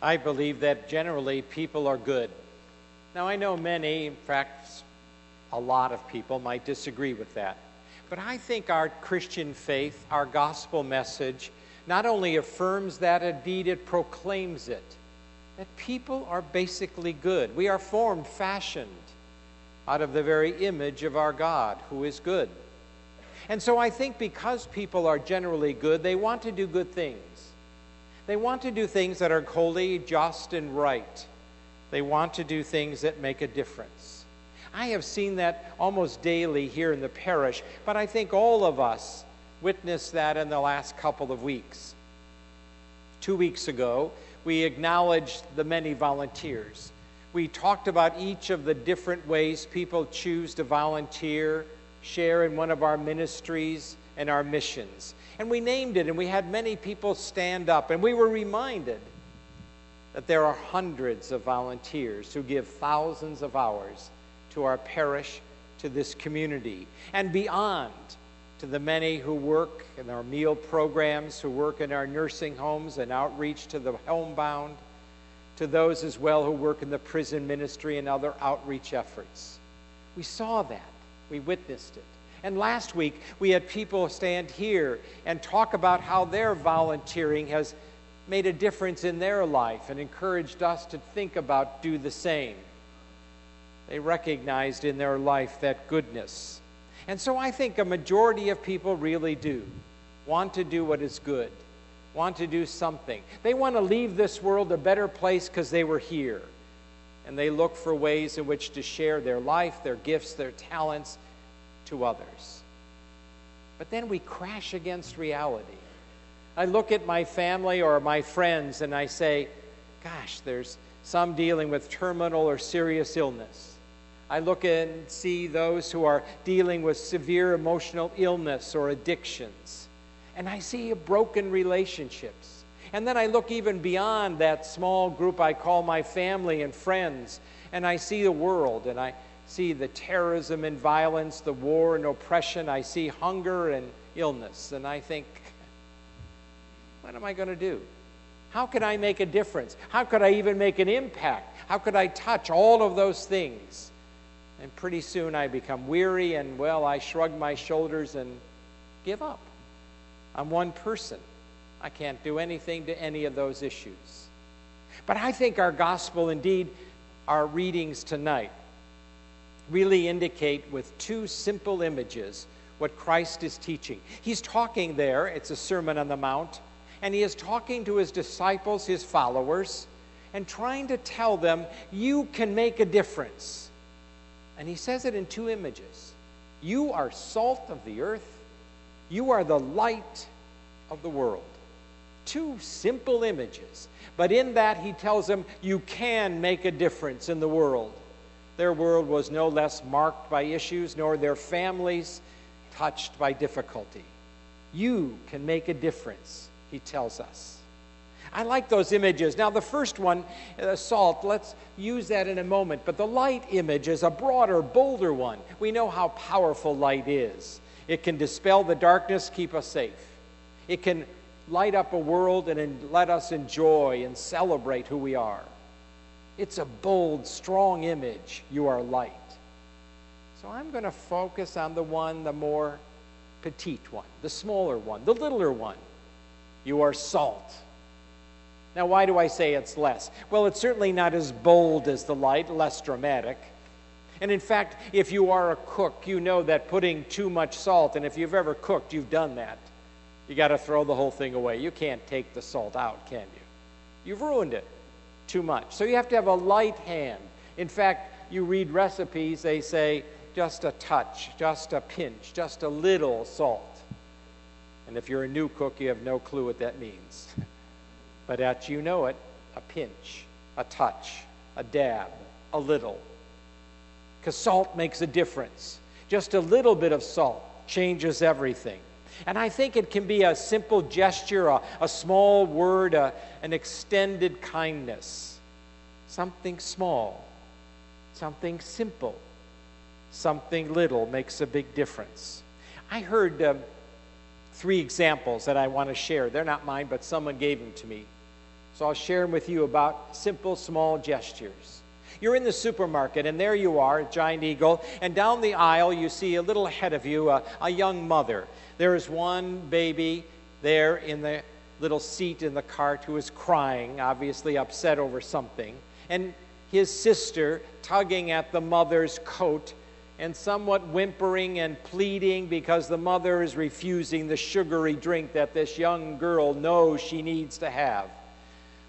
I believe that generally people are good. Now, I know many, in fact, a lot of people might disagree with that. But I think our Christian faith, our gospel message, not only affirms that, indeed it proclaims it, that people are basically good. We are formed, fashioned out of the very image of our God, who is good. And so I think because people are generally good, they want to do good things. They want to do things that are holy, just, and right. They want to do things that make a difference. I have seen that almost daily here in the parish, but I think all of us witnessed that in the last couple of weeks. 2 weeks ago, we acknowledged the many volunteers. We talked about each of the different ways people choose to volunteer, share in one of our ministries and our missions. And we named it, and we had many people stand up, and we were reminded that there are hundreds of volunteers who give thousands of hours to our parish, to this community, and beyond, to the many who work in our meal programs, who work in our nursing homes and outreach to the homebound, to those as well who work in the prison ministry and other outreach efforts. We saw that. We witnessed it. And last week, we had people stand here and talk about how their volunteering has made a difference in their life and encouraged us to think about do the same. They recognized in their life that goodness. And so I think a majority of people really do want to do what is good, want to do something. They want to leave this world a better place because they were here. And they look for ways in which to share their life, their gifts, their talents to others. But then we crash against reality. I look at my family or my friends and I say, gosh, there's some dealing with terminal or serious illness. I look and see those who are dealing with severe emotional illness or addictions. And I see broken relationships. And then I look even beyond that small group I call my family and friends, and I see the world, and I see the terrorism and violence, the war and oppression. I see hunger and illness, and I think, what am I going to do? How could I make a difference? How could I even make an impact? How could I touch all of those things? And pretty soon I become weary and, well, I shrug my shoulders and give up. I'm one person. I can't do anything to any of those issues. But I think our gospel, indeed, our readings tonight, really indicate with two simple images what Christ is teaching. He's talking there, it's a Sermon on the Mount, and he is talking to his disciples, his followers, and trying to tell them, you can make a difference. And he says it in two images. You are salt of the earth. You are the light of the world. Two simple images. But in that he tells them, you can make a difference in the world. Their world was no less marked by issues, nor their families touched by difficulty. You can make a difference, he tells us. I like those images. Now, the first one, salt, let's use that in a moment. But the light image is a broader, bolder one. We know how powerful light is. It can dispel the darkness, keep us safe. It can light up a world and let us enjoy and celebrate who we are. It's a bold, strong image. You are light. So I'm going to focus on the more petite one, the smaller one, the littler one. You are salt. Now, why do I say it's less? Well, it's certainly not as bold as the light, less dramatic. And in fact, if you are a cook, you know that putting too much salt, and if you've ever cooked, you've done that. You got to throw the whole thing away. You can't take the salt out, can you? You've ruined it too much. So you have to have a light hand. In fact, you read recipes, they say just a touch, just a pinch, just a little salt. And if you're a new cook, you have no clue what that means. But as you know it, a pinch, a touch, a dab, a little. Because salt makes a difference. Just a little bit of salt changes everything. And I think it can be a simple gesture, a small word, an extended kindness. Something small, something simple, something little makes a big difference. I heard 3 examples that I want to share. They're not mine, but someone gave them to me. So I'll share them with you about simple, small gestures. You're in the supermarket, and there you are, Giant Eagle, and down the aisle you see a little ahead of you a young mother. There is one baby there in the little seat in the cart who is crying, obviously upset over something, and his sister tugging at the mother's coat and somewhat whimpering and pleading because the mother is refusing the sugary drink that this young girl knows she needs to have.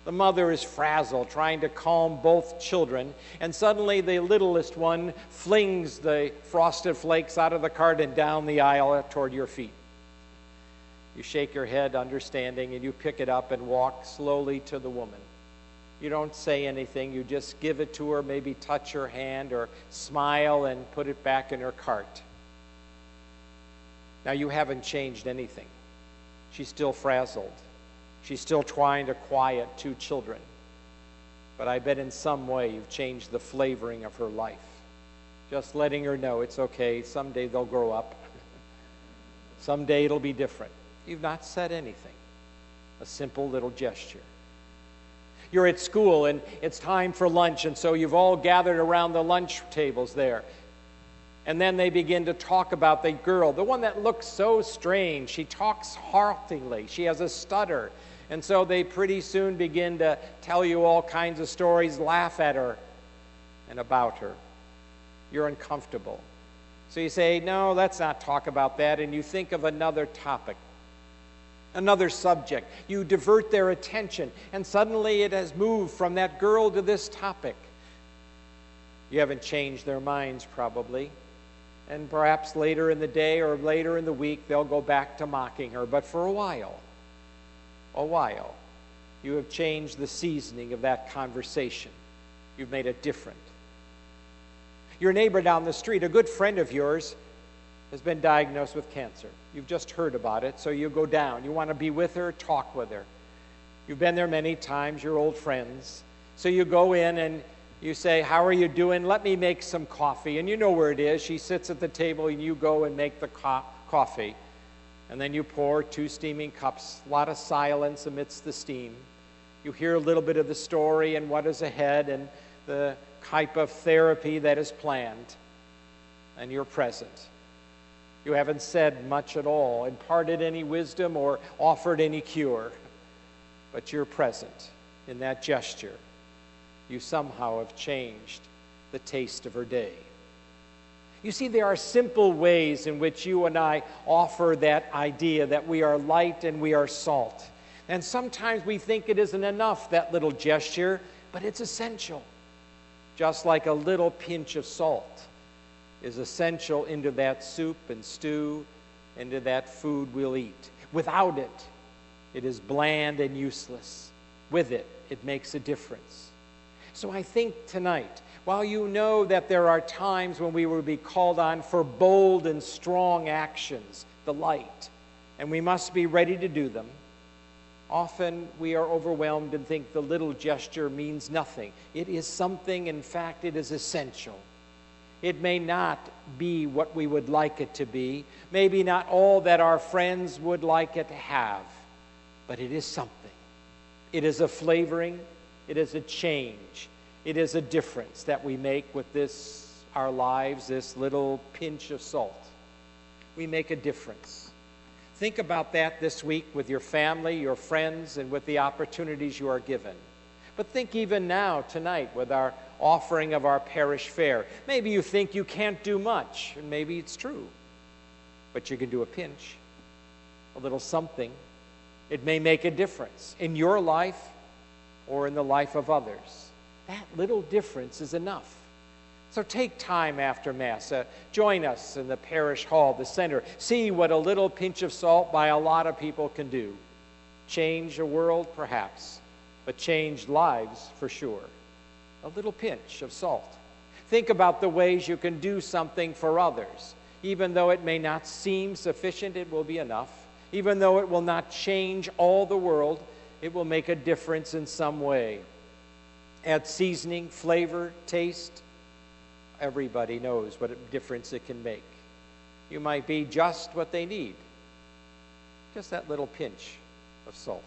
The mother is frazzled, trying to calm both children, and suddenly the littlest one flings the Frosted Flakes out of the cart and down the aisle toward your feet. You shake your head, understanding, and you pick it up and walk slowly to the woman. You don't say anything. You just give it to her, maybe touch her hand or smile and put it back in her cart. Now, you haven't changed anything. She's still frazzled. She's still trying to quiet two children. But I bet in some way you've changed the flavoring of her life. Just letting her know it's okay. Someday they'll grow up. Someday it'll be different. You've not said anything. A simple little gesture. You're at school and it's time for lunch, and so you've all gathered around the lunch tables there. And then they begin to talk about the girl, the one that looks so strange. She talks haltingly. She has a stutter. And so they pretty soon begin to tell you all kinds of stories, laugh at her and about her. You're uncomfortable. So you say, no, let's not talk about that. And you think of another topic, another subject. You divert their attention, and suddenly it has moved from that girl to this topic. You haven't changed their minds probably. And perhaps later in the day or later in the week, they'll go back to mocking her. But for a while, you have changed the seasoning of that conversation. You've made it different. Your neighbor down the street, a good friend of yours, has been diagnosed with cancer. You've just heard about it, so you go down. You want to be with her, talk with her. You've been there many times, you're old friends. So you go in and you say, how are you doing? Let me make some coffee. And you know where it is. She sits at the table and you go and make the coffee. And then you pour 2 steaming cups, a lot of silence amidst the steam. You hear a little bit of the story and what is ahead and the type of therapy that is planned. And you're present. You haven't said much at all, imparted any wisdom or offered any cure. But you're present in that gesture. You somehow have changed the taste of her day. You see, there are simple ways in which you and I offer that idea that we are light and we are salt. And sometimes we think it isn't enough, that little gesture, but it's essential. Just like a little pinch of salt is essential into that soup and stew, into that food we'll eat. Without it, it is bland and useless. With it, it makes a difference. So I think tonight, while you know that there are times when we will be called on for bold and strong actions, the light, and we must be ready to do them, often we are overwhelmed and think the little gesture means nothing. It is something, in fact, it is essential. It may not be what we would like it to be, maybe not all that our friends would like it to have, but it is something. It is a flavoring. It is a change. It is a difference that we make with this, our lives, this little pinch of salt. We make a difference. Think about that this week with your family, your friends, and with the opportunities you are given. But think even now, tonight, with our offering of our parish fair. Maybe you think you can't do much, and maybe it's true. But you can do a pinch, a little something. It may make a difference in your life or in the life of others. That little difference is enough. So take time after Mass. Join us in the parish hall, the center. See what a little pinch of salt by a lot of people can do. Change a world, perhaps, but change lives for sure. A little pinch of salt. Think about the ways you can do something for others. Even though it may not seem sufficient, it will be enough. Even though it will not change all the world, it will make a difference in some way. Add seasoning, flavor, taste. Everybody knows what a difference it can make. You might be just what they need. Just that little pinch of salt.